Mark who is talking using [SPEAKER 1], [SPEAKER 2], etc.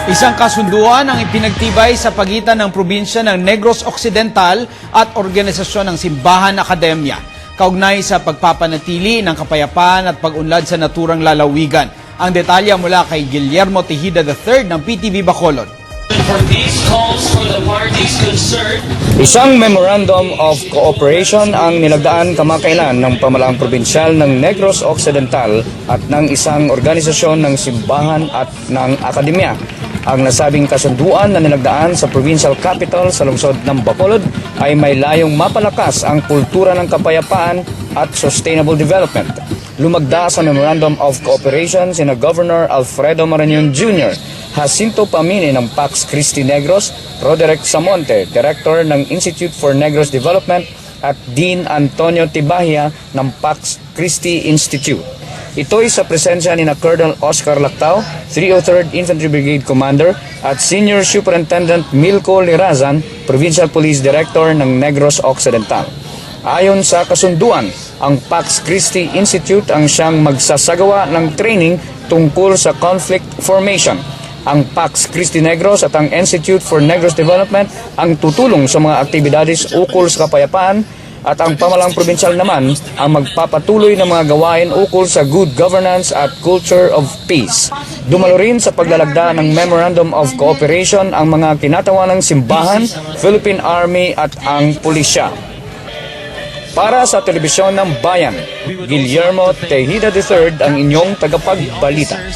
[SPEAKER 1] Isang kasunduan ang ipinagtibay sa pagitan ng probinsya ng Negros Occidental at Organisasyon ng Simbahan Akademya, kaugnay sa pagpapanatili ng kapayapaan at pag-unlad sa naturang lalawigan. Ang detalya mula kay Guillermo Tejeda III ng PTV Bacolod.
[SPEAKER 2] Isang Memorandum of Cooperation ang nilagdaan kamakailan ng pamalaang probinsyal ng Negros Occidental at ng isang organisasyon ng simbahan at ng akademya. Ang nasabing kasunduan na nilagdaan sa provincial capital sa lungsod ng Bacolod ay may layong mapalakas ang kultura ng kapayapaan at sustainable development. Lumagda sa Memorandum of Cooperation sina Governor Alfredo Marañon Jr., Jacinto Pamini ng Pax Christi Negros, Roderick Samonte, Director ng Institute for Negros Development at Dean Antonio Tibahia ng Pax Christi Institute. Ito'y sa presensya ni Colonel Oscar Lactao, 303rd Infantry Brigade Commander at Senior Superintendent Milko Lirazan, Provincial Police Director ng Negros Occidental. Ayon sa kasunduan, ang Pax Christi Institute ang siyang magsasagawa ng training tungkol sa conflict formation. Ang Pax Christi Negros at ang Institute for Negros Development ang tutulong sa mga aktibidades ukol sa kapayapaan at ang pamalaang probinsyal naman ang magpapatuloy ng mga gawain ukol sa good governance at culture of peace. Dumalo rin sa paglalagda ng Memorandum of Cooperation ang mga kinatawan ng simbahan, Philippine Army at ang pulisya. Para sa Telebisyon ng Bayan, Guillermo Tejeda III ang inyong tagapagbalita.